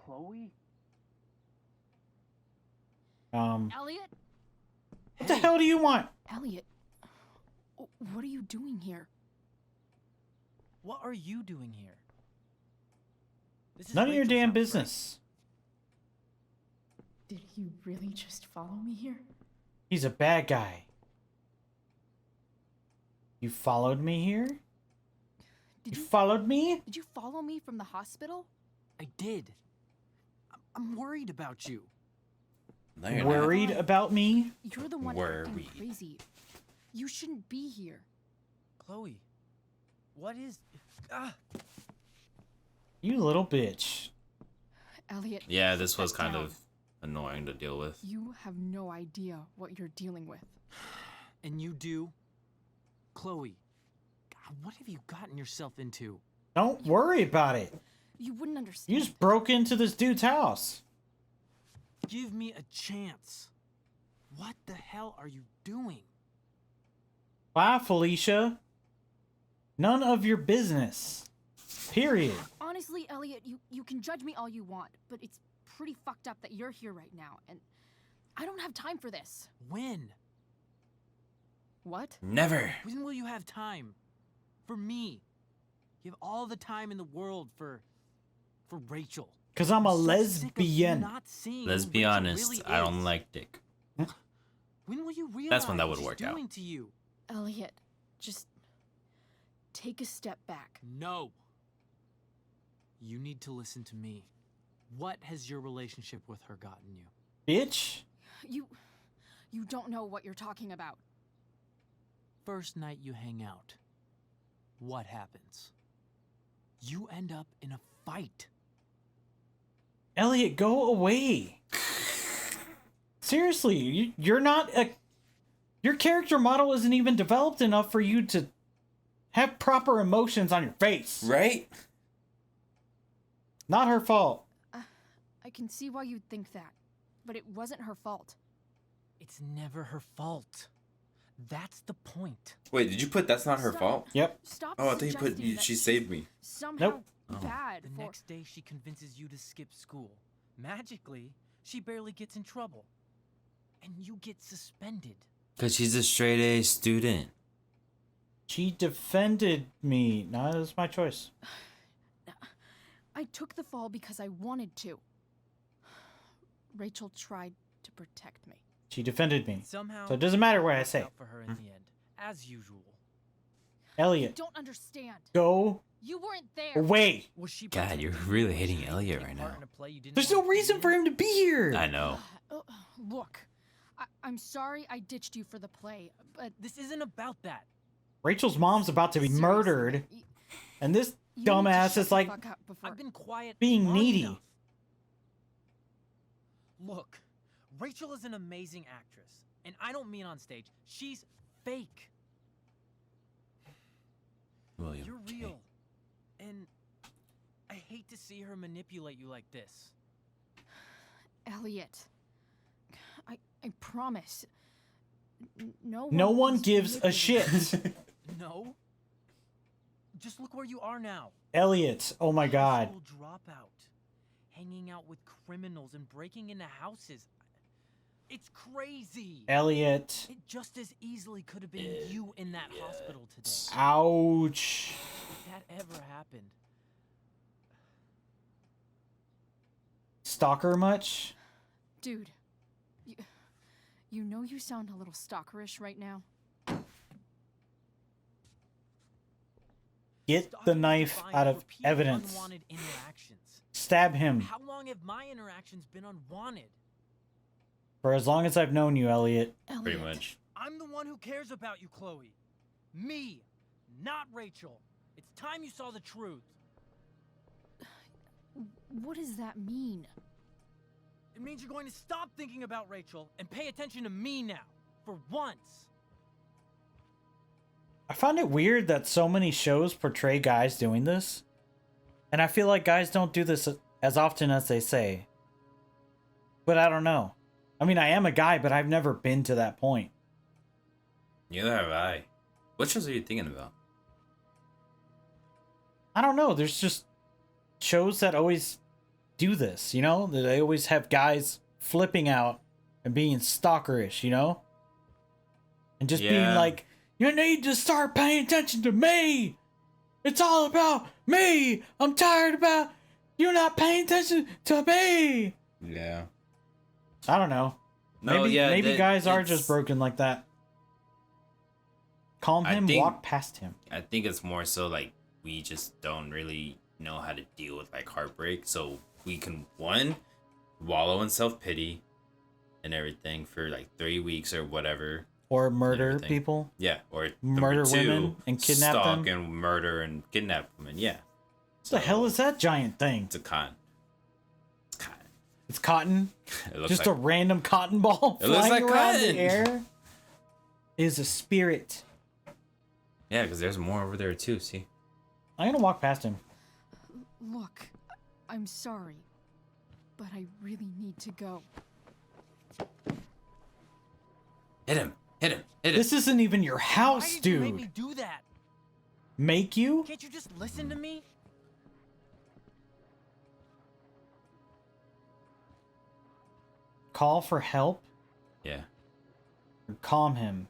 Chloe? Elliot? What the hell do you want? Elliot, what are you doing here? What are you doing here? This is None of your Rachel's damn house, business. Did you really just follow me here? He's a bad guy. You followed me here? Did You you followed me? Did you follow me from the hospital? Right? I did. I'm worried about you. No, you're Worried not. about me? You're the one Were acting we? crazy. You shouldn't be here. Chloe, what is... Ah! You little bitch. Elliot. Yeah, this was step kind down. of annoying to deal with. You have no idea what you're dealing with. And you do? Chloe, God, what have you gotten yourself into? Don't worry about it. You wouldn't understand. You just broke into this dude's house. Give me a chance. What the hell are you doing? Bye, Felicia. None of your business. Period. Honestly, Elliot, you can judge me all you want, but it's pretty fucked up that you're here right now, and I don't have time for this. When? What? Never. When will you have time? For me. You have all the time in the world for Rachel. Because I'm a I'm so sick of you lesbian. not seeing Let's who be Rachel honest, really I don't is. like dick. When will you realize That's when that what would she's work out. doing to you? Elliot, just take a step back. No. You need to listen to me. What has your relationship with her gotten you? Bitch. You don't know what you're talking about. First night you hang out, what happens? You end up in a fight. Elliot, go away. Seriously, you're not a... Your character model isn't even developed enough for you to have proper emotions on your face. Right? Not her fault. I can see why you'd think that, but it wasn't her fault. It's never her fault. That's the point. Wait, did you put that's not her Stop. fault? Yep. Stop. Oh, I thought you put suggesting that she she's saved me. Somehow Nope. Oh. bad The for... next day she convinces you to skip school. Magically, she barely gets in trouble. And you get suspended. Because she's a straight A student. She defended me. No, it was my choice. I took the fall because I wanted to. Rachel tried to protect me. She defended me. Somehow, So it doesn't matter what I worked say. out for her in the end, as usual. You Elliot, don't understand. go You weren't there. away. Was she God, protecting you're you? really Was hating she Elliot taking right part now. in a play you didn't There's want no to be reason in? for him to be here. I know. Look, I'm sorry I ditched you for the play, but This isn't about that. Rachel's mom's about to be seriously, murdered, and this you need to dumbass shut is the like fuck up before... I've been quiet being long needy. enough. Look, Rachel is an amazing actress, and I don't mean on stage. She's fake. William. You're K. real. And I hate to see her manipulate you like this. Elliot, I promise. No one was gives a manipulating shit. No? Just look where you are now. Elliot, oh my god. High school dropout. Hanging out with criminals and breaking into houses. It's crazy. Elliot. It just as easily could have been you in that hospital today. Ouch. If that ever happened. Stalker much? Dude, you know you sound a little stalkerish right now. Get the Stalking is knife defined out for of repeated evidence. Unwanted interactions. Stab him. How long have my interactions been unwanted? For as long as I've known you, Elliot. Elliot, Pretty much. I'm the one who cares about you, Chloe. Me, not Rachel. It's time you saw the truth. what does that mean? It means you're going to stop thinking about Rachel and pay attention to me now. For once. I find it weird that so many shows portray guys doing this. And I feel like guys don't do this as often as they say. But I don't know. I mean, I am a guy, but I've never been to that point. Neither have I. What shows are you thinking about? I don't know. There's just shows that always do this, you know? They always have guys flipping out and being stalkerish, you know? And just being Yeah. like, you need to start paying attention to me. It's all about me. I'm tired about you not paying attention to me. Yeah. I don't know. No, Maybe, yeah, maybe that- guys are it's- just broken like that. Calm I him, think- walk past him. I think it's more so like we just don't really know how to deal with like heartbreak, so we can one wallow in self-pity and everything for like 3 weeks or whatever. Or murder everything. people. Yeah, or Murder number two, women and kidnap stalk them? and murder and kidnap women. Yeah, What the hell is that giant thing? it's a cotton. It's cotton. It's cotton. It looks Just like a random cotton ball It looks flying like around cotton. the air. Is a spirit. yeah, because there's more over there too. See, I'm gonna walk past him. Look, I'm sorry, but I really need to go. hit him, hit him, hit him. This isn't even your Why house, did you make me dude. do that? Make you? Can't you just listen to me? Call for help? Yeah, Or calm him?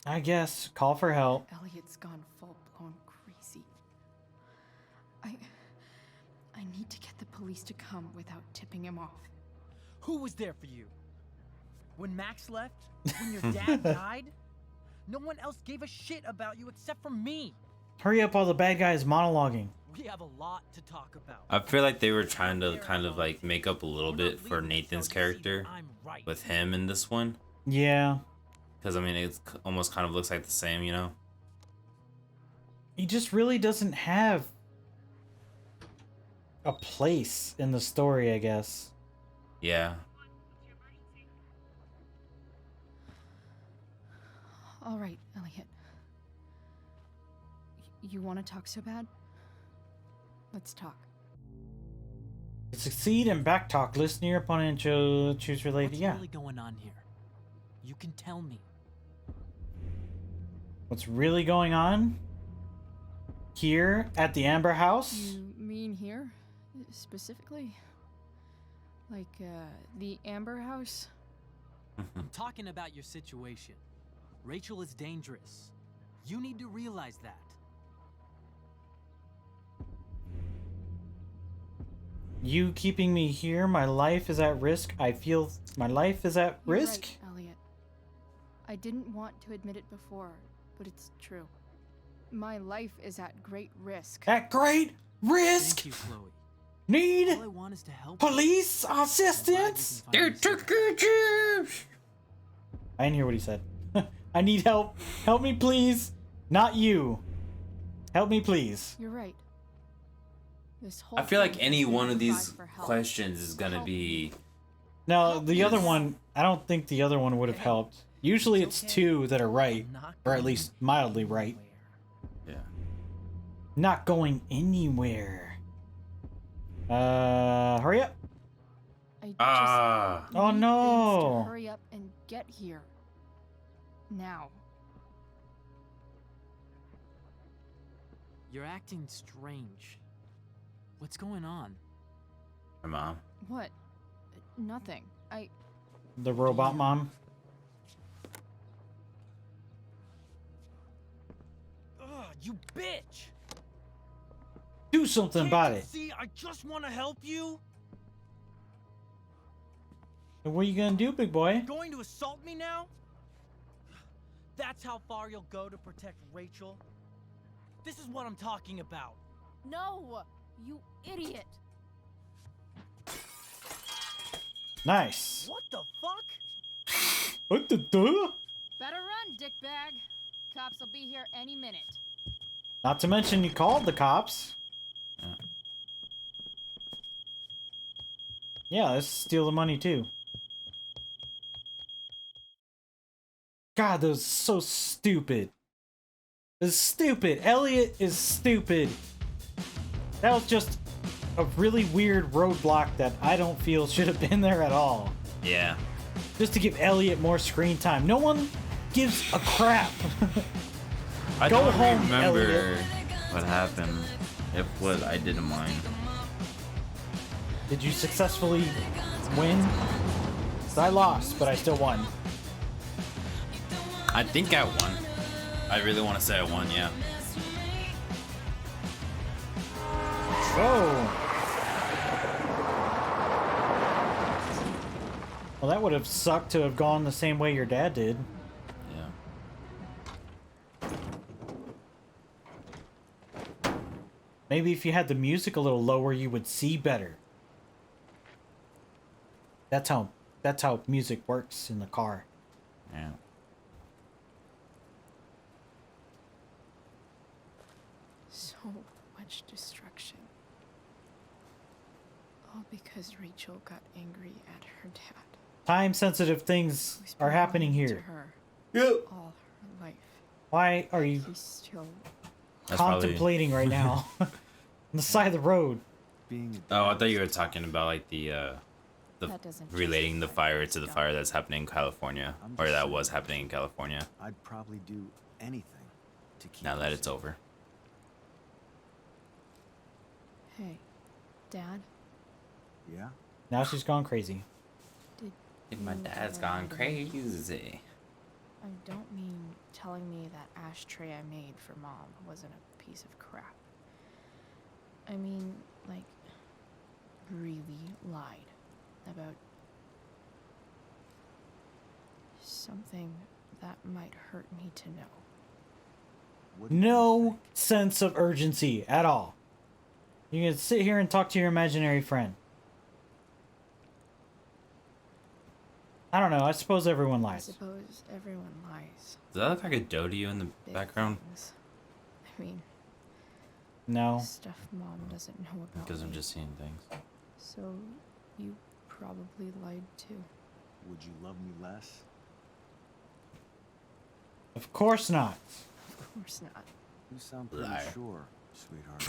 I guess. Call for help. Elliot's gone full-blown crazy. I need to get the police to come without tipping him off. Who was there for you? When Max left? When your dad died? No one else gave a shit about you except for me. Hurry up, all the bad guys monologuing. We have a lot to talk about. I feel like they were trying to kind of like make up a little bit for Nathan's character I'm right. with him in this one, Yeah. because I mean it's almost kind of looks like the same, you know. He just really doesn't have a place in the story, I guess. Yeah. All right, Elliot. You want to talk so bad? Let's talk. To succeed in backtalk, listen to your opponent and choose related. What's Yeah. really going on here? You can tell me. What's really going on here at the Amber House? You mean here, specifically? Like, the Amber House? I'm talking about your situation. Rachel is dangerous. You need to realize that. You keeping me here, my life is at risk. I feel my life is at You're risk. right, Elliot. I didn't want to admit it before, but it's true. My life is at great risk. At great risk. Thank you, Chloe. Need All I want is to help. police you. assistance. I'm glad we can finally see that. I didn't hear what he said. I need help. Help me, please. Not you. Help me, please. You're right. This whole I feel like thing any is one of a these cry for help. questions is gonna be No, the other Yes. one, I don't think the other one would have helped. Usually it's two that are right, I'm not or at going least mildly right. anywhere. yeah. Not going anywhere. Hurry up. I just Ah. Oh, need things no. to hurry up and get here. Now. You're acting strange. What's going on? My mom. What? Nothing. The robot mom. Ugh, you bitch! Do something about Can't you it. see, I just want to help you. What are you gonna do, big boy? Going to assault me now? That's how far you'll go to protect Rachel? This is what I'm talking about. No! You idiot! Nice. What the fuck? What the duh? Better run, dickbag. Cops will be here any minute. Not to mention you called the cops. Yeah. Yeah, let's steal the money too. God, that was so stupid. It's stupid. Elliot is stupid. That was just a really weird roadblock that I don't feel should have been there at all. Yeah. Just to give Elliot more screen time. No one gives a crap. I Go don't home, remember Elliot. what happened. If what I didn't mind. Did you successfully win? 'Cause I lost, but I still won. I think I won. I really want to say I won, yeah. Whoa! Well, that would have sucked to have gone the same way your dad did. Yeah. Maybe if you had the music a little lower, you would see better. That's how music works in the car. Yeah. So much destruction. All because Rachel got angry at her dad. Time-sensitive things Who's are been happening lying to here. her Yep. all her life. Why are you He's still contemplating right now? On the side of the road. Being Oh, I thought you were talking about like the That doesn't relating the justify fire his to the guy. fire that's happening in California, I'm or just that saying. was happening in California. I'd probably do anything to keep Now you that it's safe. over. Hey, Dad, Yeah? Now she's gone crazy. did My you dad's ever gone have a- crazy. I don't mean telling me that ashtray I made for Mom wasn't a piece of crap. I mean, like, really lied about something that might hurt me to know. What do you No think? sense of urgency at all. You can sit here and talk to your imaginary friend. I don't know. I suppose everyone I lies. suppose everyone lies. Does that look like a doe to you in the Big background? things. I mean, No. stuff Mom doesn't know about Because I'm me. just seeing things. So, you probably lied too. Would you love me less? Of course not. Of course not. You sound pretty Liar. sure, sweetheart.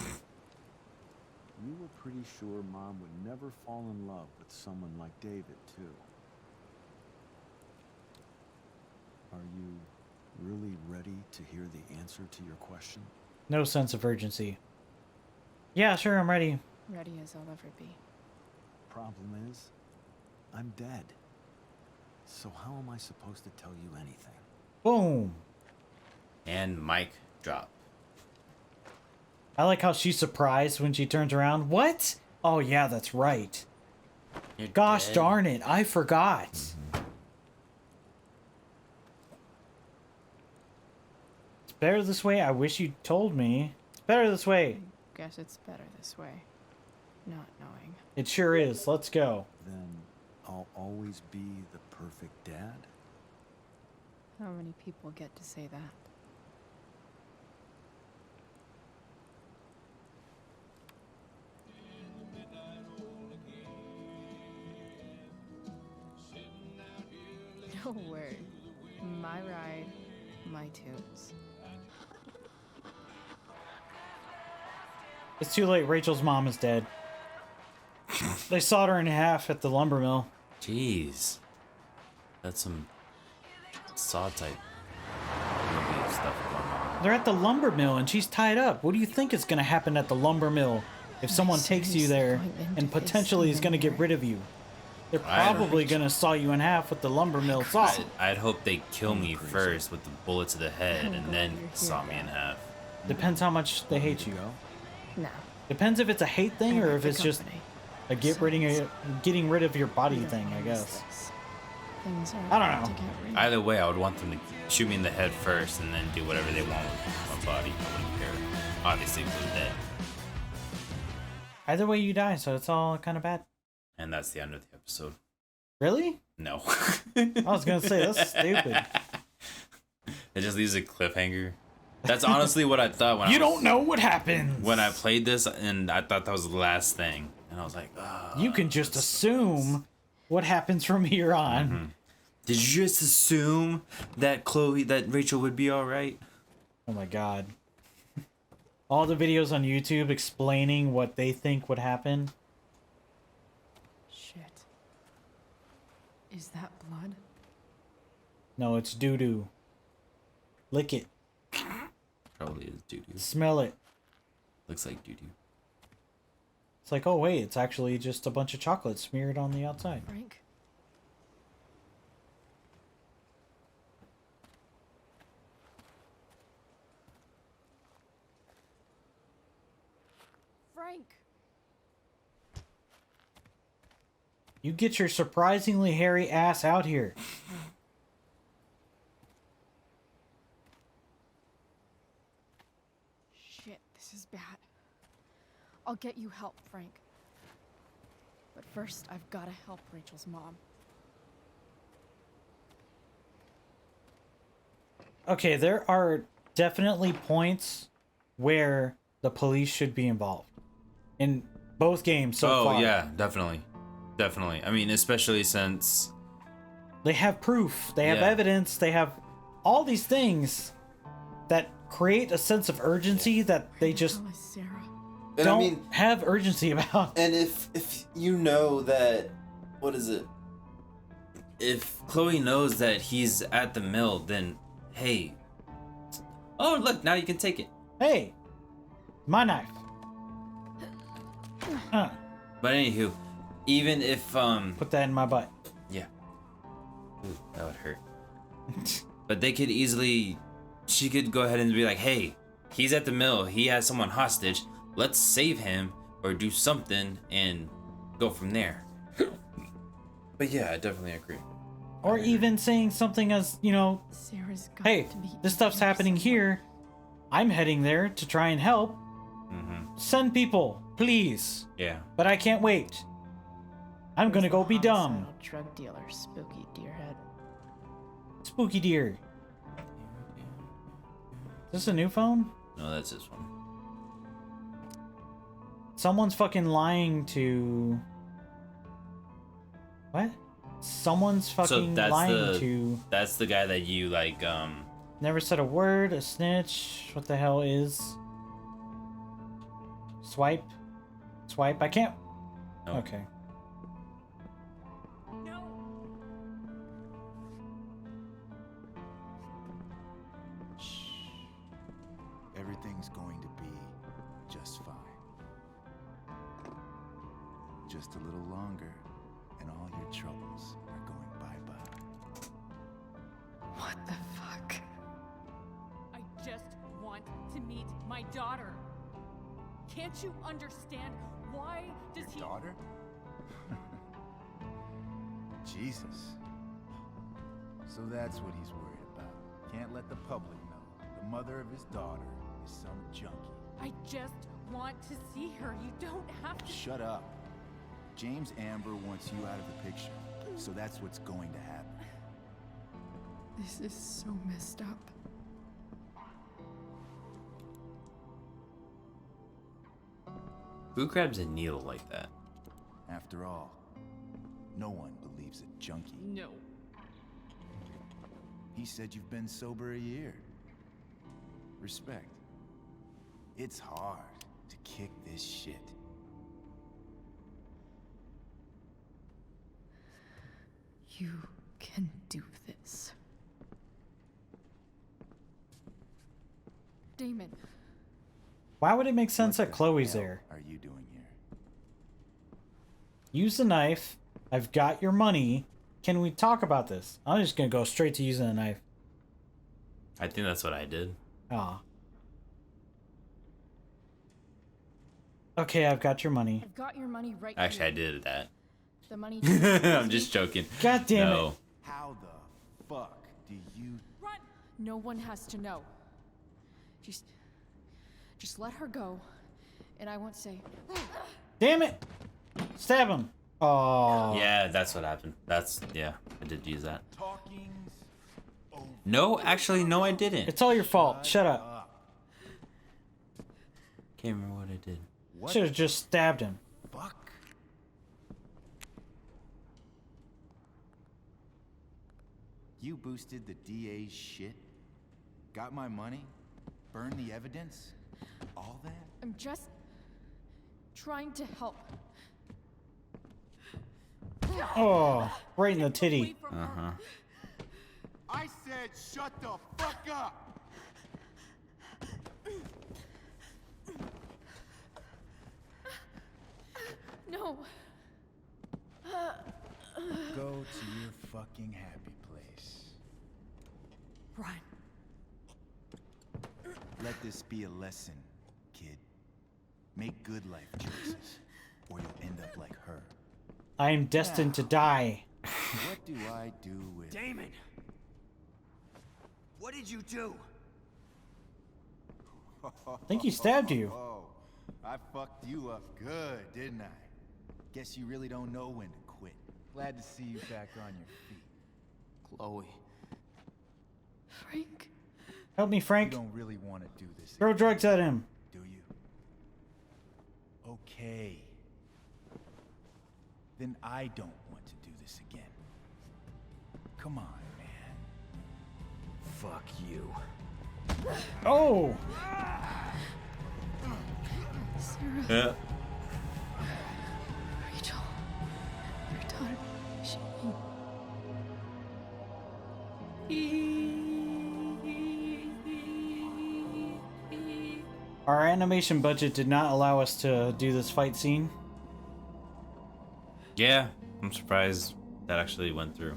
You were pretty sure Mom would never fall in love with someone like David, too. Are you really ready to hear the answer to your question? No sense of urgency. Yeah, sure, I'm ready. Ready as I'll ever be. Problem is, I'm dead. So how am I supposed to tell you anything? Boom. And mic drop. I like how she's surprised when she turns around. What? Oh, yeah, that's right. You're Gosh dead. darn it. I forgot. It's better this way. I wish you told me. It's better this way. Guess it's better this way. Not knowing. It sure is. Let's go. Then I'll always be the perfect dad? How many people get to say that? No word. My ride, my tunes. It's too late. Rachel's mom is dead. They sawed her in half at the lumber mill. Jeez. That's some Saw type movie stuff going on. They're at the lumber mill and she's tied up. What do you think is going to happen at the lumber mill if someone takes you there and potentially is going to get rid of you? They're I don't- probably going to saw you in half with the lumber mill saw. I'd hope they kill me first with the bullet to the head Oh, and God, then you're here saw me in now. half. Depends how much they hate you. No. Depends if it's a hate thing or if it's just a getting rid of your body thing, I guess. Things are I don't hard know. to get rid of. Either way, I would want them to shoot me in the head first and then do whatever they want with my body. I wouldn't care. Obviously, if I'm dead. Either way you die, so it's all kind of bad. And that's the end of the episode. Really? No. I was going to say, that's stupid. It just leaves a cliffhanger. That's honestly what I thought when You don't know what happens. when I played this, and I thought that was the last thing, and I was like, You can just assume what happens from here on. Did you just assume that Rachel would be all right? Oh my god. All the videos on YouTube explaining what they think would happen. Shit. Is that blood? No, it's doo-doo. Lick it. Probably is doo doo. Smell it. Looks like doo doo. It's like, oh wait, it's actually just a bunch of chocolate smeared on the outside. Frank? Frank! You get your surprisingly hairy ass out here. Shit, this is bad. I'll get you help, Frank. But first, I've gotta help Rachel's mom. Okay, there are definitely points where the police should be involved. In both games so far. Oh, yeah, definitely. Definitely. I mean, especially since... They have proof. They have Yeah. evidence. They have all these things that create a sense of urgency that they just How is Sarah? And don't I mean, have urgency about. and if you know that, what is it? If Chloe knows that he's at the mill, then hey, oh look, now you can take it. Hey, my knife. But anywho, even if Put that in my butt. yeah, ooh, that would hurt. But they could easily, she could go ahead and be like, hey, he's at the mill, he has someone hostage. Let's save him or do something and go from there. But yeah, I definitely agree. Or even saying something as, you know, Sarah's got hey, to be this stuff's in there happening somewhere. here. I'm heading there to try and help. Mm-hmm. Send people, please. Yeah. But I can't wait. I'm Where's gonna the go be dumb. homicidal drug dealer, Spooky Deerhead. Spooky deer. Is this a new phone? No, that's this one. Someone's fucking lying to... What? Someone's fucking lying to... That's the guy that you like Never said a word, a snitch. What the hell is... Swipe? Swipe? I can't... no. Okay. Everything's going to be just fine. Just a little longer, and all your troubles are going bye-bye. What the fuck? I just want to meet my daughter. Can't you understand why does Your he daughter? Jesus. So that's what he's worried about. Can't let the public know. The mother of his daughter is some junkie. I just want to see her. You don't have to. Shut up. James Amber wants you out of the picture. So that's what's going to happen. This is so messed up. Who grabs a needle like that? After all, no one believes a junkie. No. He said you've been sober a year. Respect. It's hard to kick this shit. You can do this. Damon, Why would it make sense What that the Chloe's hell there? are you doing here? Use the knife. I've got your money. Can we talk about this? I'm just gonna go straight to using the knife. I think that's what I did. Ah. Okay, I've got your money. I've got your money right Actually, I here. did that. The money. I'm just joking. God damn no. it. How the fuck do you... Run! No one has to know. Just let her go, and I won't say. Damn it! Stab him. Oh. Yeah, that's what happened. Yeah, I did use that. Talking's over. No, actually, no, I didn't. It's all your fault. Shut up. Can't remember what I did. What Should have just stabbed him. the fuck? You boosted the DA's shit? Got my money? Burned the evidence? All that? I'm just trying to help. Oh, right in the titty. Away from her. Uh-huh. I said shut the fuck up! No. Go to your fucking happy place. Run. Let this be a lesson, kid. Make good life choices, or you'll end up like her. I am destined to die. What do I do with... Damon! What did you do? I think he stabbed you. Oh, I fucked you up good, didn't I? Guess you really don't know when to quit. Glad to see you back on your feet. Chloe. Frank. Help me, You Frank. don't really want to do this Throw again, drugs at him. do you? Okay. Then I don't want to do this again. Come on, man. Fuck you. Oh! Sarah. Yeah. Rachel. Your daughter. Our animation budget did not allow us to do this fight scene. Yeah, I'm surprised that actually went through.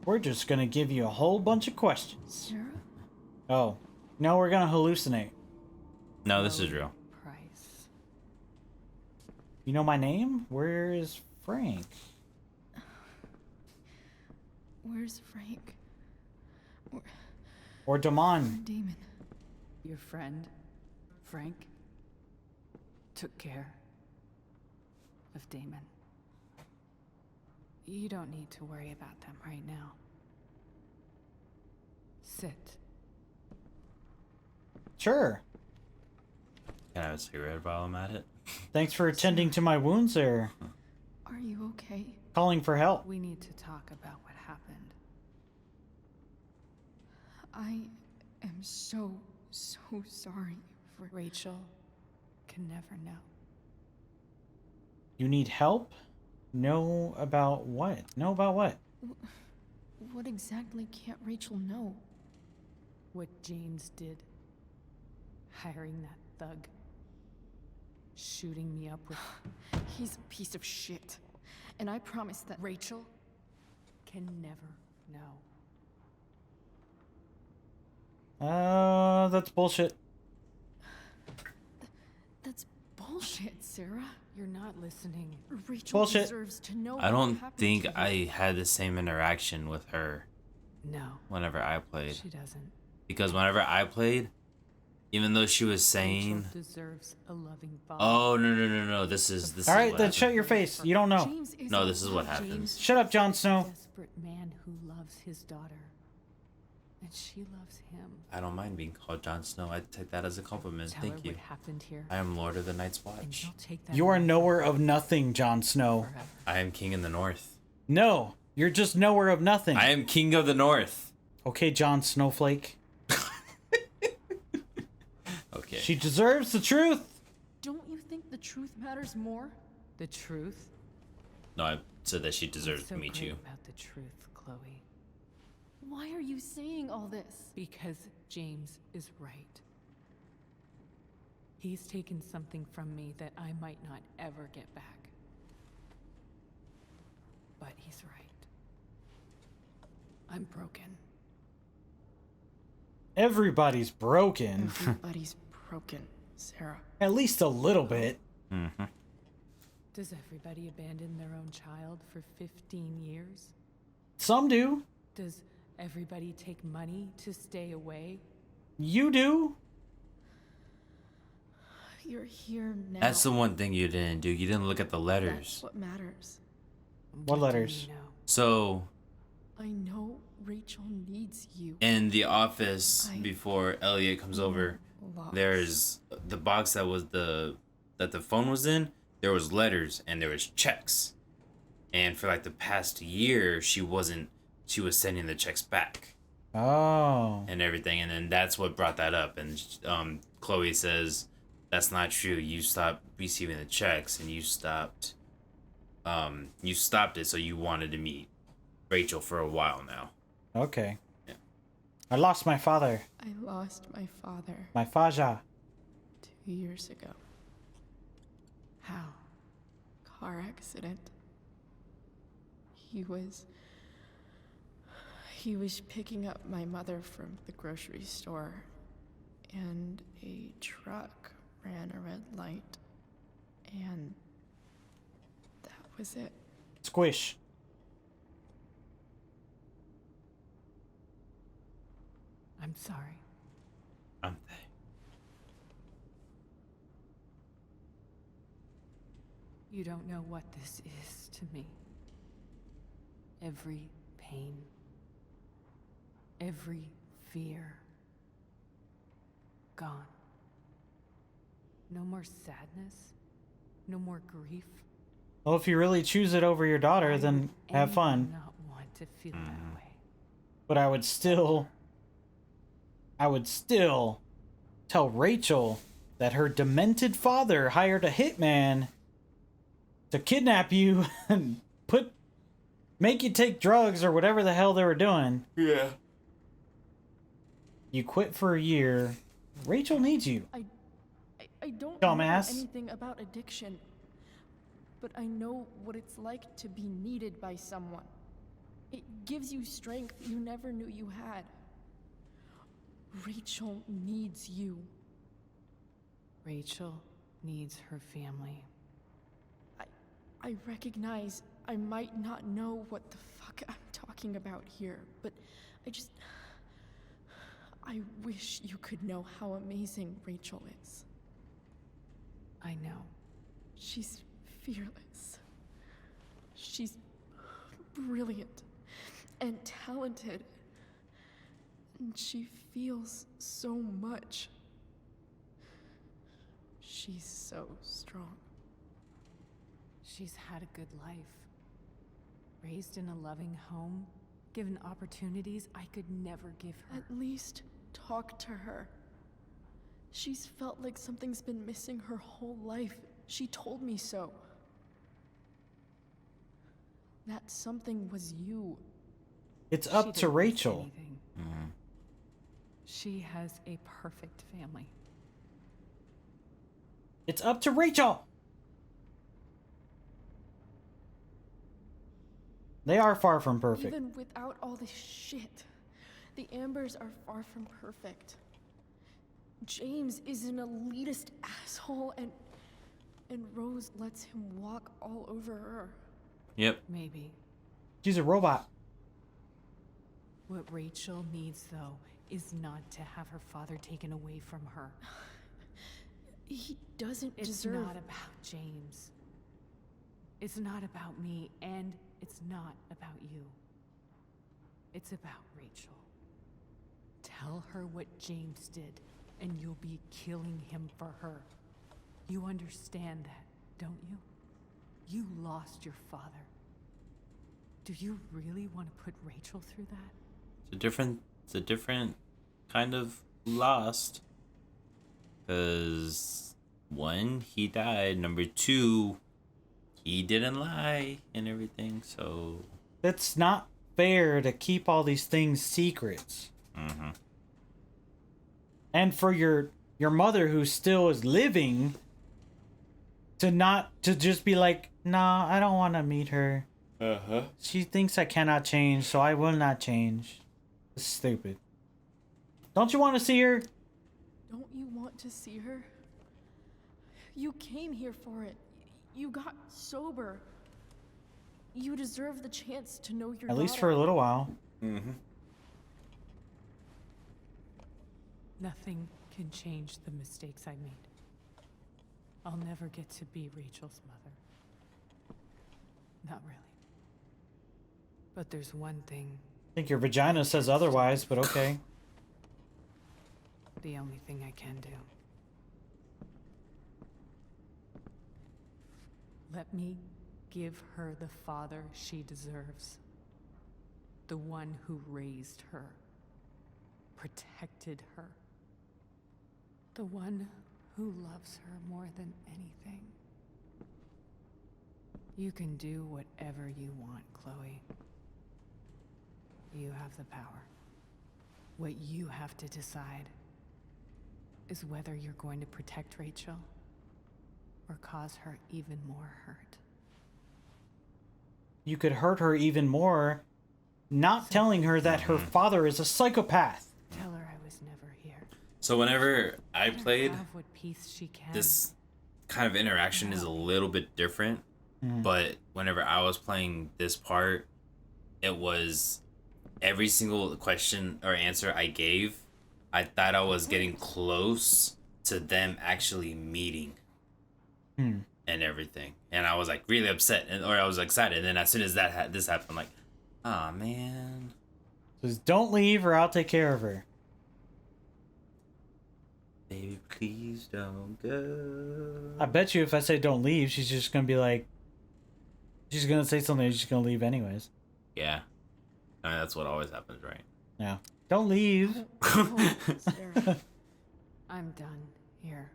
We're just gonna give you a whole bunch of questions. Sarah? Oh. No, we're gonna hallucinate. No, this is real. Price. You know my name? Where is Frank? Where's Frank? Or Damon? Damon. Your friend, Frank, took care of Damon. You don't need to worry about them right now. Sit. Sure. Can I have a cigarette while I'm at it? Thanks for attending to my wounds there. Are you okay? Calling for help. We need to talk about what happened. I am so sorry for Rachel can never know. You need help? Know about what? Know about what? What exactly can't Rachel know? What James did. Hiring that thug. Shooting me up with... He's a piece of shit. And I promise that Rachel can never know. That's bullshit. that's bullshit, Sarah. You're not listening. Rachel Bullshit. deserves to know. I what don't happened think to you. I had the same interaction with her No, whenever I played. she doesn't. Because whenever I played, even though she was saying, Rachel deserves a loving father. "Oh no, this is All right, is what then shut happened." your face. You don't know. James isn't No, this is what like happens. James. Shut up, Jon Snow. Desperate man who loves his daughter, and she loves him. I don't mind being called Jon Snow. I take that as a compliment. Tell Thank her you. what happened here, I am Lord of the Night's and Watch. she'll take that. You are away nowhere of nothing, Jon Snow. forever. I am King in the North. No, you're just nowhere of nothing. I am King of the North. Okay, Jon Snowflake. Okay. She deserves the truth. Don't you think the truth matters more? The truth. No, I said that she I'm deserves so to meet great you. about the truth, Chloe, Why are you saying all this? because James is right. He's taken something from me that I might not ever get back. But he's right. I'm broken. Everybody's broken. Everybody's broken, Sarah. At least a little bit. Mm-hmm. Does everybody abandon their own child for 15 years? Some do. Does everybody take money to stay away? You do. You're here now. That's the one thing you didn't do. You didn't look at the That's letters. what matters. What do letters? you know? So I know Rachel needs you. in the office I- before Elliot comes over, Lots. there's the box that was that the phone was in. There was letters and there was checks, and for like the past year, she was sending the checks back Oh. and everything, and then that's what brought that up. And Chloe says that's not true. You stopped receiving the checks and you stopped it, so you wanted to meet Rachel for a while now. Okay. Yeah. I lost my father. I lost my father My Faja. to Years ago. How? Car accident. He was picking up my mother from the grocery store, and a truck ran a red light, and that was it. Squish. I'm sorry. I'm they. You don't know what this is to me. Every pain, every fear, gone. No more sadness, no more grief. Well, if you really choose it over your daughter, Why then would have fun. anyone not want to feel that way? But I would still tell Rachel that her demented father hired a hitman to kidnap you and make you take drugs or whatever the hell they were doing. Yeah. You quit for a year. Rachel needs you. I don't Dumbass. know anything about addiction, but I know what it's like to be needed by someone. It gives you strength you never knew you had. Rachel needs you. Rachel needs her family. I recognize I might not know what the fuck I'm talking about here, but I wish you could know how amazing Rachel is. I know. She's fearless. She's brilliant and talented. And she feels so much. She's so strong. She's had a good life. Raised in a loving home, given opportunities I could never give her. At least talk to her. She's felt like something's been missing her whole life. She told me so. That something was you. It's She up to didn't miss Rachel. anything. She has a perfect family. It's up to Rachel. They are far from perfect. Even without all this shit, the Ambers are far from perfect. James is an elitist asshole, and Rose lets him walk all over her. Yep. Maybe. She's a robot. What Rachel needs, though, is not to have her father taken away from her. He doesn't It's deserve... not about James. It's not about me, and it's not about you. It's about Rachel. Tell her what James did, and you'll be killing him for her. You understand that, don't you? You lost your father. Do you really want to put Rachel through that? It's a different kind of lost. Because one, he died. Number two, he didn't lie and everything. So It's not fair to keep all these things secrets. And for your mother, who still is living, to just be like, nah, I don't want to meet her. She thinks I cannot change, so I will not change. It's stupid. Don't you want to see her? Don't you want to see her? You came here for it. You got sober. You deserve the chance to know your At least for a little while. Nothing can change the mistakes I made. I'll never get to be Rachel's mother. Not really. But there's one thing, I think your vagina says otherwise, but okay. the only thing I can do. Let me give her the father she deserves. The one who raised her, protected her. The one who loves her more than anything. You can do whatever you want, Chloe. You have the power. What you have to decide is whether you're going to protect Rachel or cause her even more hurt. You could hurt her even more, not telling her that her father is a psychopath. Tell her I was never here. So whenever I Let her played, have what peace she can. this kind of interaction is a little bit different. But whenever I was playing this part, it was every single question or answer I gave, I thought I was getting close to them actually meeting and everything. And I was like really upset, or I was excited. And then as soon as this happened, I'm like, ah, man. Just don't leave or I'll take care of her. Baby, please don't go. I bet you if I say don't leave, she's just going to be like, she's going to say something and she's going to leave anyways. Yeah. I mean, that's what always happens, right? Yeah. Don't leave. Sarah. I'm done here.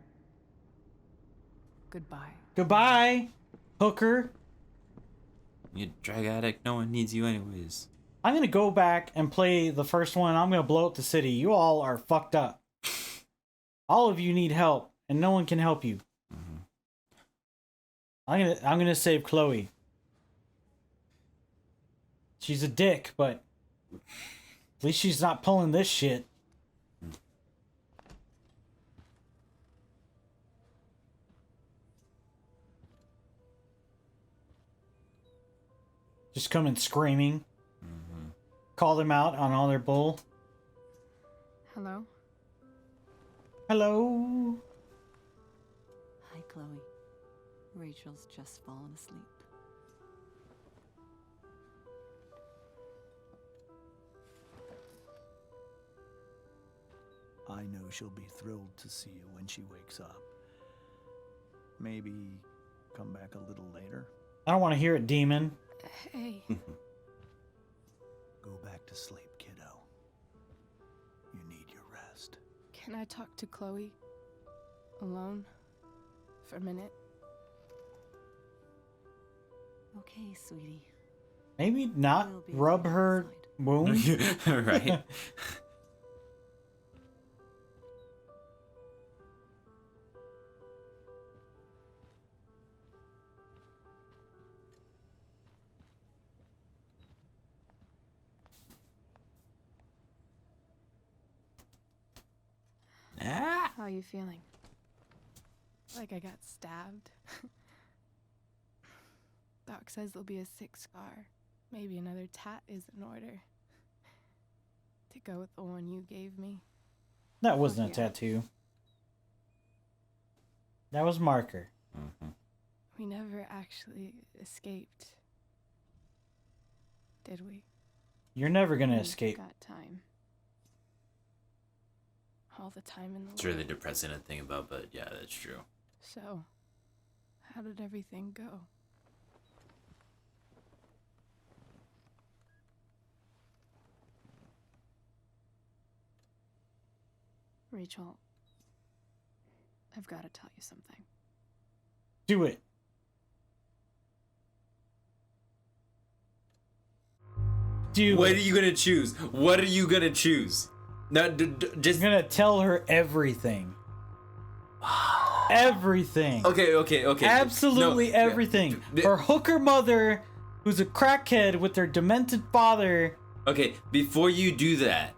Goodbye. Goodbye, hooker. You drag addict, no one needs you anyways. I'm going to go back and play the first one. I'm going to blow up the city. You all are fucked up. All of you need help, and no one can help you. I'm gonna save Chloe. She's a dick, but at least she's not pulling this shit. Just coming screaming. Call them out on all their bull. Hello? Hello. Hi, Chloe. Rachel's just fallen asleep. I know she'll be thrilled to see you when she wakes up. Maybe come back a little later. I don't want to hear it, demon. Hey. Go back to sleep, kiddo. You need your rest. Can I talk to Chloe? Alone? For a minute? Okay, sweetie. Maybe not We'll be rub right her outside. wound. Right? How are you feeling? Like I got stabbed? Doc says there'll be a 6 scar. Maybe another tat is in order. To go with the one you gave me. That wasn't a Yeah. tattoo. That was marker. We never actually escaped. Did we? You're never gonna We've escape. Got time. All the time in the It's world. really depressing to think about, but yeah, that's true. So, how did everything go? Rachel, I've got to tell you something. Do it. Do What it. are you gonna choose? What are you gonna choose? No, just I'm gonna tell her everything. Everything. okay. Absolutely No, everything. yeah. Her hooker mother, who's a crackhead with her demented father. Okay, before you do that,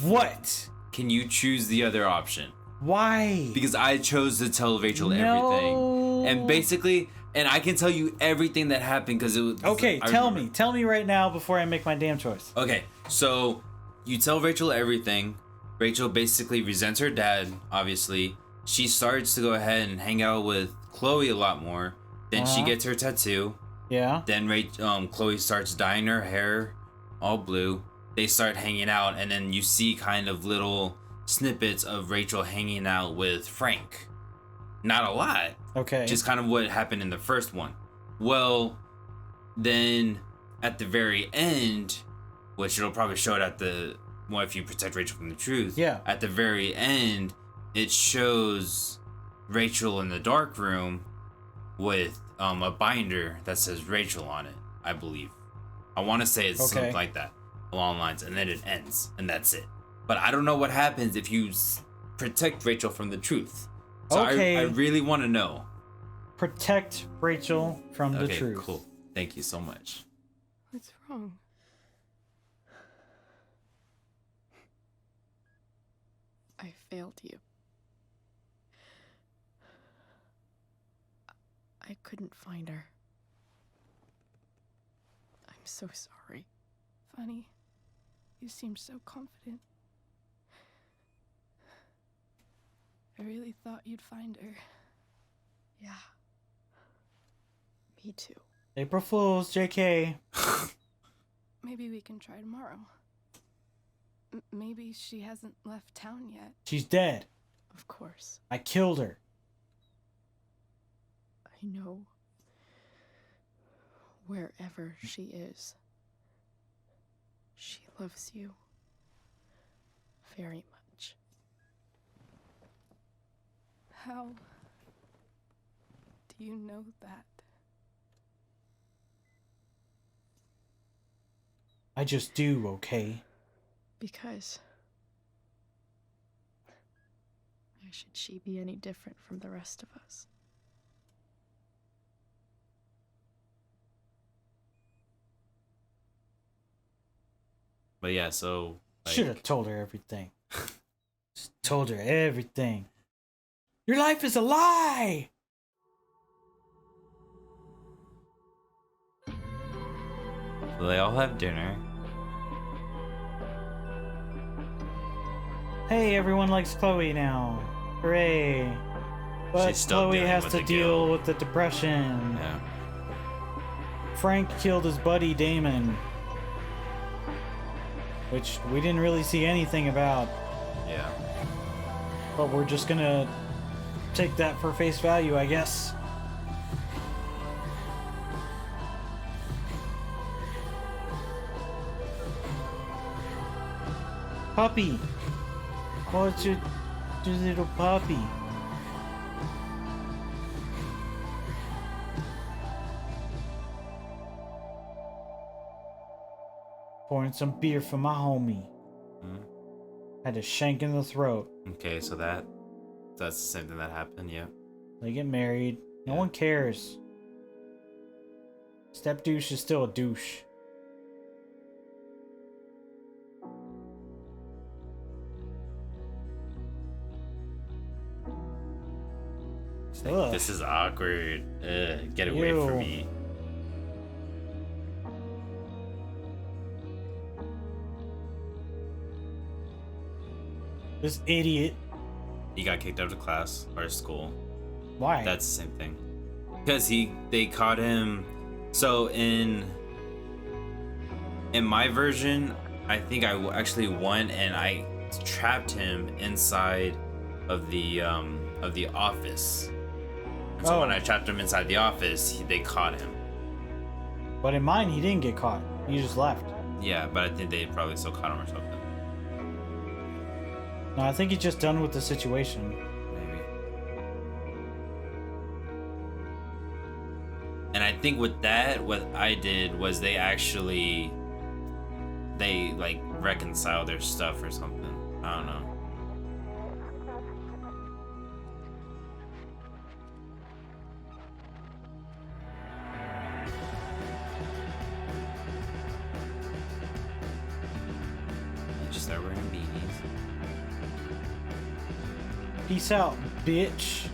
What? can you choose the other option? Why? Because I chose to tell Rachel No. everything, and basically, and I can tell you everything that happened because it was. Okay, I tell remember. me. Tell me right now before I make my damn choice. Okay, so you tell Rachel everything. Rachel basically resents her dad, obviously. She starts to go ahead and hang out with Chloe a lot more. Then she Uh-huh. gets her tattoo. Yeah. Then Chloe starts dyeing her hair all blue. They start hanging out, and then you see kind of little snippets of Rachel hanging out with Frank. Not a lot. Okay. Just kind of what happened in the first one. Well, then at the very end, which it'll probably show it at the well, if you protect Rachel from the truth. Yeah. At the very end, it shows Rachel in the dark room with a binder that says Rachel on it, I believe. I want to say it's Okay. something like that along the lines, and then it ends, and that's it. But I don't know what happens if you protect Rachel from the truth. So Okay. I really want to know. Protect Rachel from the Okay, truth. cool. Thank you so much. What's wrong? I failed you. I couldn't find her. I'm so sorry. Funny. You seemed so confident. I really thought you'd find her. Yeah. Me too. April Fools, JK. Maybe we can try tomorrow. Maybe she hasn't left town yet. She's dead. Of course. I killed her. I know. Wherever she is, she loves you very much. How do you know that? I just do, okay? Because why should she be any different from the rest of us? But yeah, so like, Should have told her everything. Just told her everything. Your life is a lie! so they all have dinner. Hey, everyone likes Chloe now. Hooray. But She's still Chloe dealing has with to the deal guilt. with the depression. Yeah. Frank killed his buddy Damon. Which we didn't really see anything about. Yeah. But we're just gonna take that for face value, I guess. Puppy! What's your little puppy? Pouring some beer for my homie. Mhm. Had a shank in the throat. Okay, so that's the same thing that happened. Yeah. They get married. No Yeah. one cares. Step douche is still a douche. It's like, Ugh. this is awkward. Get away Ew. from me. This idiot. He got kicked out of class or school. Why? That's the same thing. Because they caught him. So in my version, I think I actually won and I trapped him inside of the office. And so when Oh. I trapped him inside the office, they caught him. But in mine, he didn't get caught. He just left. Yeah, but I think they probably still caught him or something. No, I think he's just done with the situation. Maybe. And I think with that, what I did was they like reconciled their stuff or something. I don't know. They just start wearing beanies. Peace out, bitch.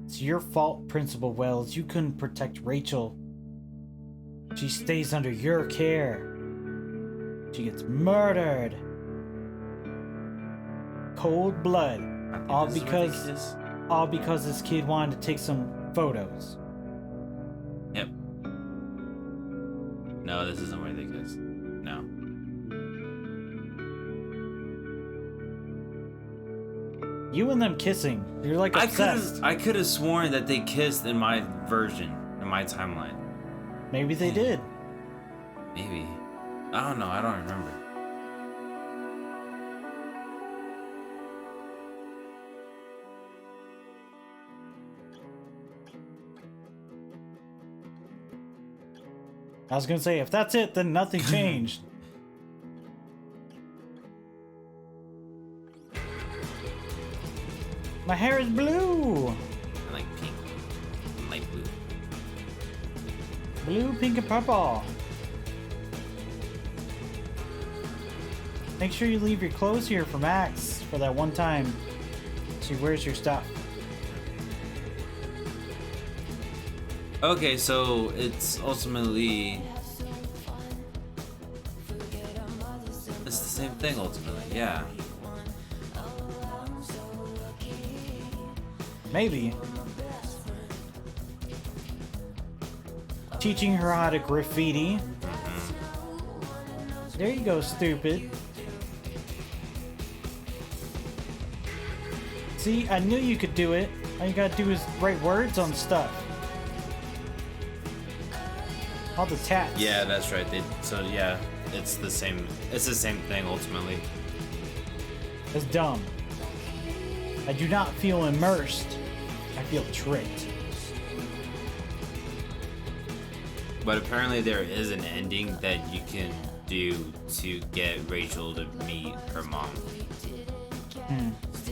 It's your fault, Principal Wells. You couldn't protect Rachel. She stays under your care. She gets murdered. Cold blood. I think All this is because ridiculous. all because this kid wanted to take some photos. Yep. No, this isn't where they kiss. No. You and them kissing. You're like obsessed. I could have sworn that they kissed in my version, in my timeline. Maybe they did. Maybe. I don't know. I don't remember. I was gonna say, if that's it, then nothing changed. My hair is blue! I like pink. Light blue. Blue, pink, and purple. Make sure you leave your clothes here for Max for that one time she wears your stuff. Okay, so it's ultimately... It's the same thing, ultimately, yeah. Maybe. Teaching her how to graffiti. There you go, stupid. See, I knew you could do it. All you gotta do is write words on stuff. All the tats. Yeah, that's right. So yeah, it's the same thing, ultimately. It's dumb. I do not feel immersed. I feel tricked. But apparently there is an ending that you can do to get Rachel to meet her mom.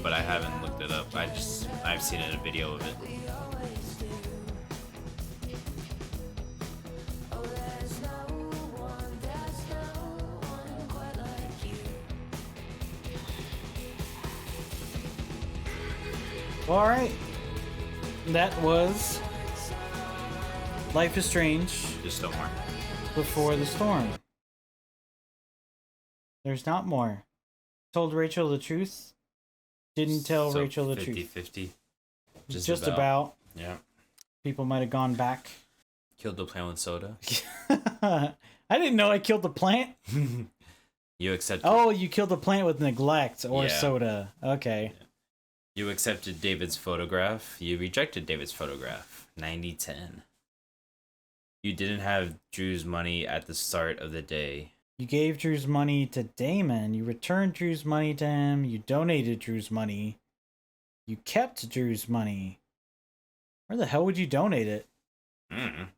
But I haven't looked it up. I've seen a video of it. Well, alright. That was Life is Strange Just no more. Before the Storm. There's not more. Told Rachel the truth. Didn't tell So Rachel the truth. 50-50. Just about. Yeah. People might have gone back. Killed the plant with soda. I didn't know I killed the plant. You accepted. Oh, you killed the plant with neglect or Yeah. soda. Okay. Yeah. You accepted David's photograph. You rejected David's photograph. 90-10. You didn't have Drew's money at the start of the day. You gave Drew's money to Damon. You returned Drew's money to him. You donated Drew's money. You kept Drew's money. Where the hell would you donate it? Mm.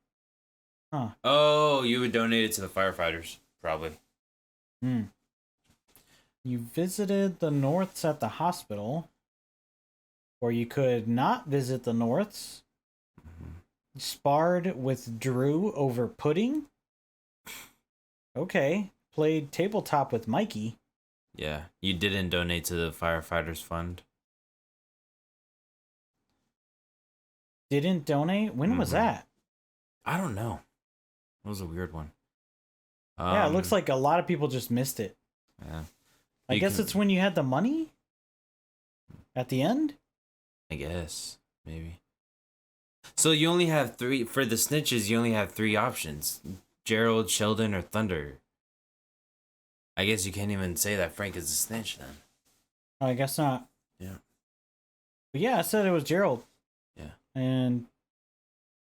Huh. Oh, you would donate it to the firefighters, probably. Hmm. You visited the Norths at the hospital. Or you could not visit the Norths. You sparred with Drew over pudding. Okay. Played tabletop with Mikey. Yeah. You didn't donate to the firefighters fund. Didn't donate? When was that? I don't know. It was a weird one. Yeah, it looks like a lot of people just missed it. Yeah. I guess it's when you had the money? At the end? I guess. Maybe. So you only have three... For the snitches, you only have three options. Gerald, Sheldon, or Thunder. I guess you can't even say that Frank is a snitch then. I guess not. Yeah. But yeah, I said it was Gerald. Yeah.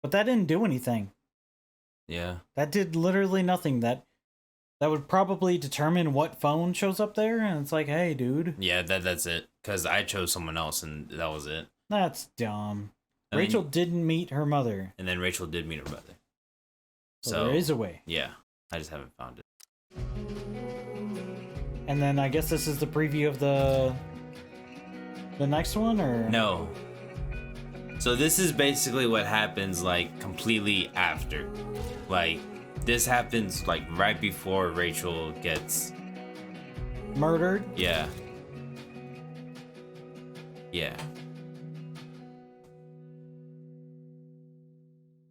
But that didn't do anything. Yeah. That did literally nothing. That would probably determine what phone shows up there, and it's like, hey, dude. Yeah, that's it. Because I chose someone else, and that was it. That's dumb. And Rachel then, didn't meet her mother. and then Rachel did meet her brother. So there is a way. Yeah. I just haven't found it. And then I guess this is the preview of the next one, or? No. So this is basically what happens, like, completely after. Like, this happens, like, right before Rachel gets... Murdered? Yeah. Yeah.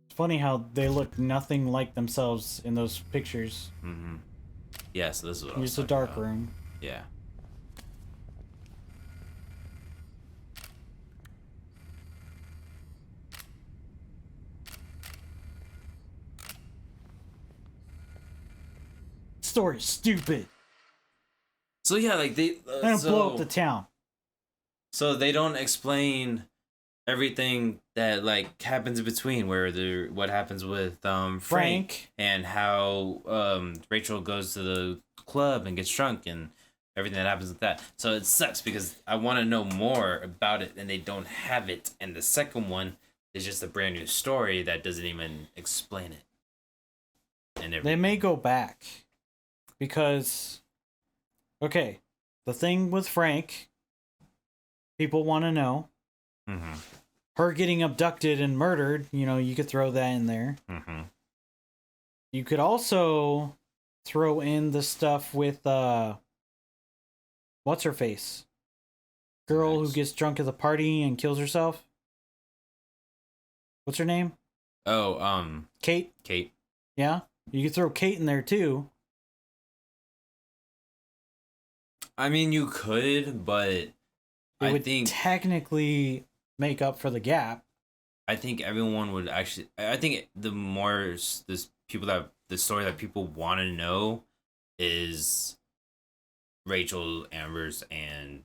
It's funny how they look nothing like themselves in those pictures. Mm-hmm. Yeah, so this is what I was Here's the talking dark about. room. Yeah. Story's stupid. So yeah, like they They don't blow up the town. So they don't explain everything that like happens in between, where what happens with Frank and how Rachel goes to the club and gets drunk and everything that happens with that. So it sucks because I want to know more about it and they don't have it. And the second one is just a brand new story that doesn't even explain it. And and everything. They may go back because, okay, the thing with Frank, people want to know. Mm-hmm. Her getting abducted and murdered, you know, you could throw that in there. Mm-hmm. You could also throw in the stuff with, what's her face? Girl who gets drunk at the party and kills herself. What's her name? Oh, Kate? Kate. Yeah? You could throw Kate in there too. I mean, you could, but It I would think technically make up for the gap. I think everyone would actually. I think the more the story that people want to know is Rachel, Amber's, and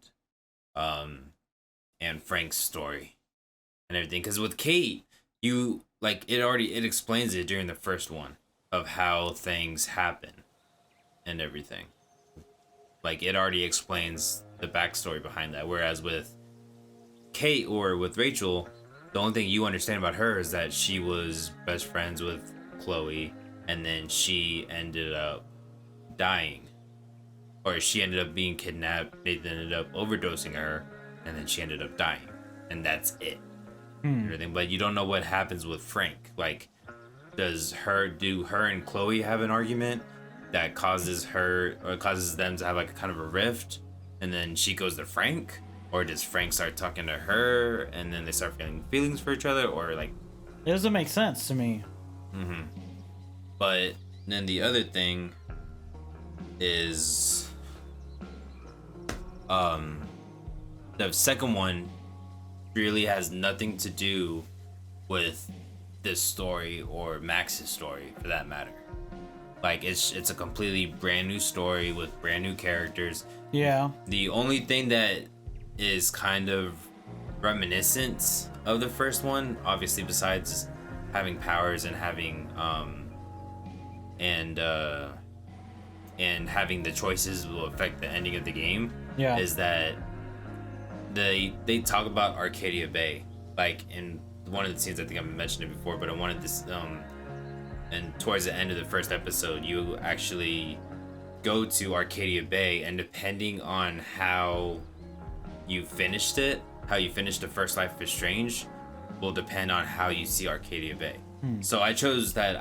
Frank's story and everything. Because with Kate, you like it explains it during the first one of how things happen and everything. Like it already explains the backstory behind that. Whereas with Kate or with Rachel, the only thing you understand about her is that she was best friends with Chloe, and then she ended up dying, or she ended up being kidnapped. They ended up overdosing her, and then she ended up dying, and that's it. Everything, but you don't know what happens with Frank. Like, do her and Chloe have an argument that causes them to have like a kind of a rift, and then she goes to Frank? Or does Frank start talking to her, and then they start feeling feelings for each other, or like... It doesn't make sense to me. Mm-hmm. But then the other thing is... the second one really has nothing to do with this story, or Max's story, for that matter. Like, it's a completely brand new story with brand new characters. Yeah. The only thing that is kind of reminiscent of the first one, obviously, besides having powers and having and having the choices will affect the ending of the game, is that they talk about Arcadia Bay, like in one of the scenes. I think I mentioned it before, but I wanted this and towards the end of the first episode, you actually go to Arcadia Bay, and depending on how you finished the first Life is Strange will depend on how you see Arcadia Bay. So I chose that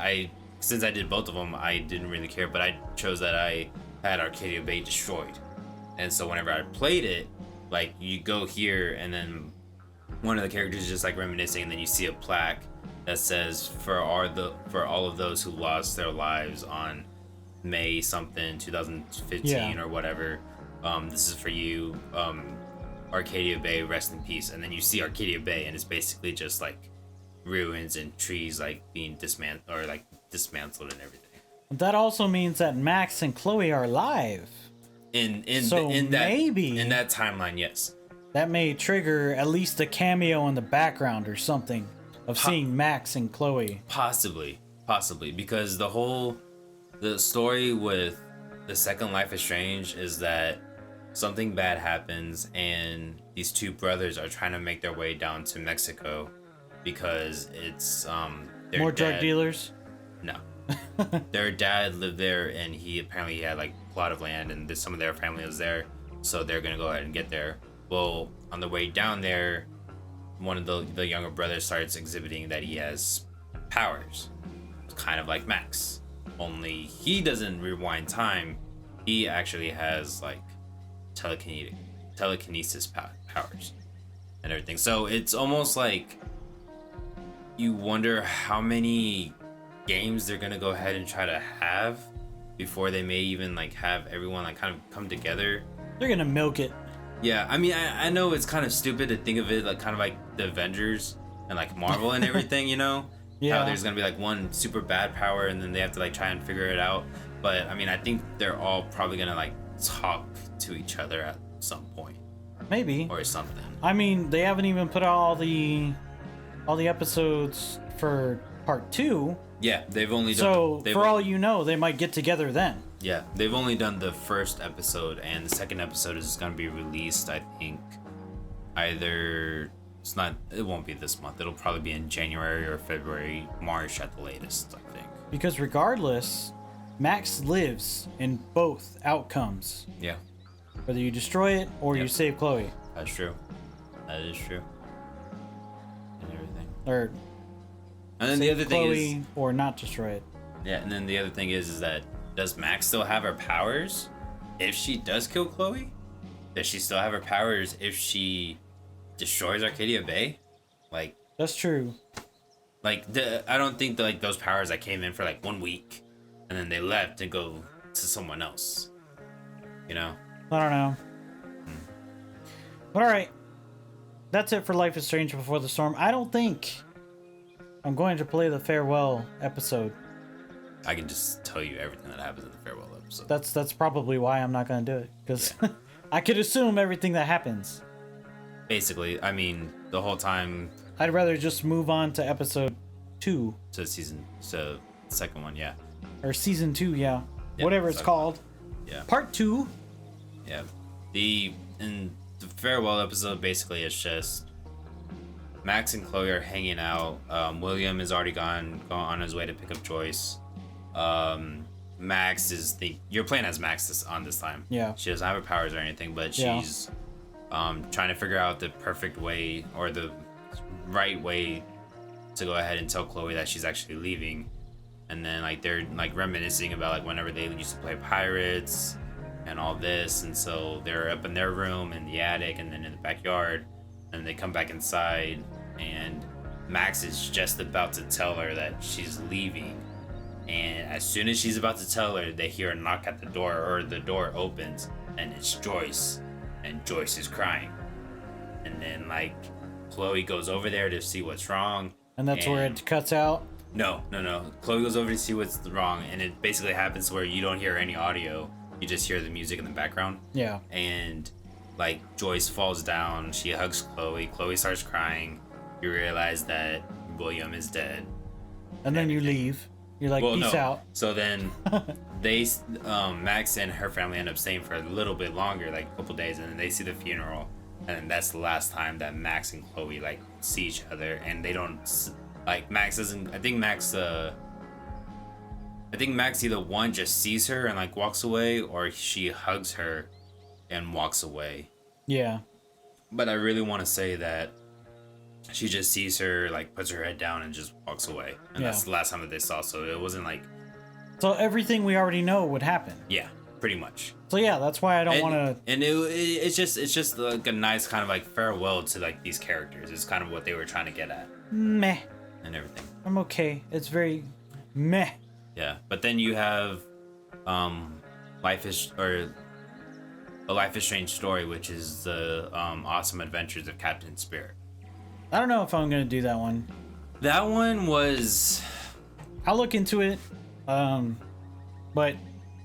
since I did both of them, I didn't really care, but I chose that I had Arcadia Bay destroyed. And so whenever I played it, like, you go here, and then one of the characters is just like reminiscing, and then you see a plaque that says, for all of those who lost their lives on May something 2015 or whatever, this is for you, Arcadia Bay, rest in peace. And then you see Arcadia Bay, and it's basically just like ruins and trees like being dismantled and everything. That also means that Max and Chloe are alive. In maybe in that timeline, yes. That may trigger at least a cameo in the background or something of seeing Max and Chloe. Possibly, because the story with the second Life is Strange is that something bad happens, and these two brothers are trying to make their way down to Mexico because it's more drug dealers. No, their dad lived there, and he apparently had like a plot of land, and some of their family was there, so they're gonna go ahead and get there. Well, on the way down there, one of the younger brothers starts exhibiting that he has powers, kind of like Max, only he doesn't rewind time. He actually has like telekinesis powers and everything. So it's almost like you wonder how many games they're gonna go ahead and try to have before they may even like have everyone like kind of come together. They're gonna milk it. Yeah, I mean, I know it's kind of stupid to think of it like kind of like the Avengers and like Marvel and everything, you know? Yeah. How there's gonna be like one super bad power, and then they have to like try and figure it out. But I mean, I think they're all probably gonna like talk to each other at some point. Maybe. Or something. I mean, they haven't even put out all the episodes for part 2. Yeah, they've only done. So for all you know, they might get together then. Yeah, they've only done the first episode, and the second episode is gonna be released, I think, either it won't be this month. It'll probably be in January or February, March at the latest, I think. Because regardless, Max lives in both outcomes. Yeah, Whether you destroy it or you Yep. save Chloe. that's true. That is true. And everything. Or And then the save other thing Chloe is, or not destroy it. yeah, and then the other thing is that does Max still have her powers if she does kill Chloe? Does she still have her powers if she destroys Arcadia Bay? Like, That's true. I don't think that, like, those powers that came in for like 1 week and then they left to go to someone else. You know? I don't know. But alright. That's it for Life is Strange Before the Storm. I don't think I'm going to play the farewell episode. I can just tell you everything that happens in the farewell episode. That's probably why I'm not going to do it. Because I could assume everything that happens. Basically, I mean, the whole time I'd rather just move on to episode 2. to the second one, yeah. Or season 2, yeah. Yeah, Whatever it's second called. Yeah. Part 2. Yeah. The farewell episode basically is just Max and Chloe are hanging out. William is already gone on his way to pick up Joyce. Max is you're playing as Max on this time. Yeah. She doesn't have her powers or anything, but Yeah. she's trying to figure out the perfect way or the right way to go ahead and tell Chloe that she's actually leaving. And then like they're like reminiscing about like whenever they used to play pirates and all this, and so they're up in their room in the attic and then in the backyard, and they come back inside and Max is just about to tell her that she's leaving, and as soon as she's about to tell her, they hear a knock at the door, or the door opens and it's Joyce, and Joyce is crying, and then like Chloe goes over there to see what's wrong, And that's where it cuts out. No. Chloe goes over to see what's wrong, and it basically happens where you don't hear any audio. You just hear the music in the background. Yeah. And, like, Joyce falls down. She hugs Chloe. Chloe starts crying. You realize that William is dead. And then you leave. You're like, peace out. So then Max and her family end up staying for a little bit longer, like a couple days, and then they see the funeral. And that's the last time that Max and Chloe, like, see each other. And they don't... Like, Max doesn't... I think Max either one just sees her and like walks away, or she hugs her and walks away. Yeah. But I really want to say that she just sees her, like puts her head down and just walks away. And Yeah. that's the last time that they saw, so it wasn't like... So everything we already know would happen. Yeah, pretty much. So yeah, that's why I don't want to... And it's just like a nice kind of like farewell to like these characters. It's kind of what they were trying to get at Meh. and everything. I'm okay. It's very meh. Yeah, but then you have A Life is Strange story, which is the awesome adventures of Captain Spirit. I don't know if I'm going to do that one. That one was... I'll look into it. But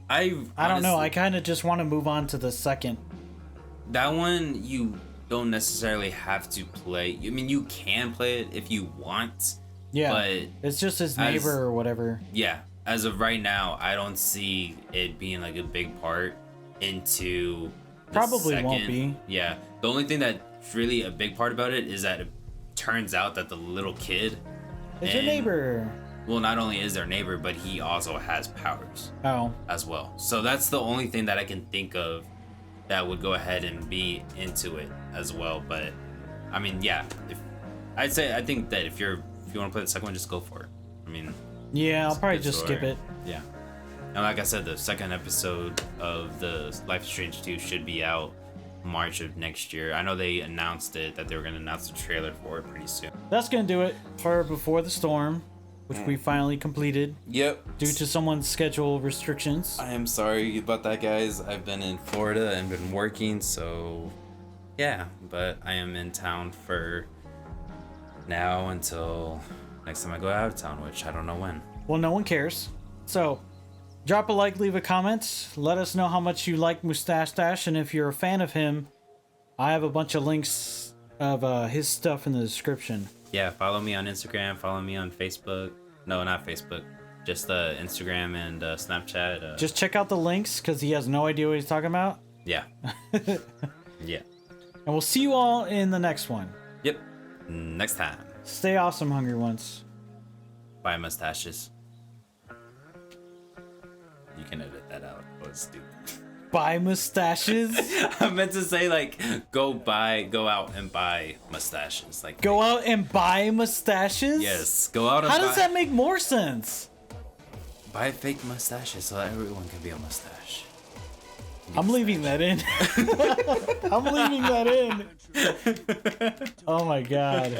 I don't know. I kind of just want to move on to the second. That one, you don't necessarily have to play. I mean, you can play it if you want. Yeah. But it's just his neighbor or whatever. Yeah. As of right now, I don't see it being like a big part into the Probably second. won't be. Yeah. The only thing that's really a big part about it is that it turns out that the little kid... It's your neighbor. Well, not only is their neighbor, but he also has powers. Oh. As well. So that's the only thing that I can think of that would go ahead and be into it as well. But I mean, yeah, I think that if you want to play the second one, just go for it. I mean, yeah, I'll it's a probably good just skip story. it. Yeah. And like I said, the second episode of the Life is Strange 2 should be out March of next year. I know they announced it, that they were going to announce the trailer for it pretty soon. That's gonna do it for Before the Storm, which we finally completed. Yep. Due to someone's schedule restrictions. I am sorry about that, guys. I've been in Florida and been working, so yeah. But I am in town for now until next time I go out of town, which I don't know when. Well, no one cares. So, drop a like, leave a comment. Let us know how much you like Mustachestache, and if you're a fan of him, I have a bunch of links of his stuff in the description. Yeah, follow me on Instagram. Follow me on Facebook. No, not Facebook. Just Instagram and Snapchat. Just check out the links, because he has no idea what he's talking about. Yeah. Yeah. And we'll see you all in the next one. Yep. Next time. Stay awesome, Hungry Ones. Bye, mustaches. You can edit that out. That was stupid. Buy mustaches? I meant to say like go out and buy mustaches. Like Go out and buy mustaches? yes, go out and How buy. does that make more sense? Buy fake mustaches so that everyone can be a mustache. I'm leaving that in. I'm leaving that in. Oh my god.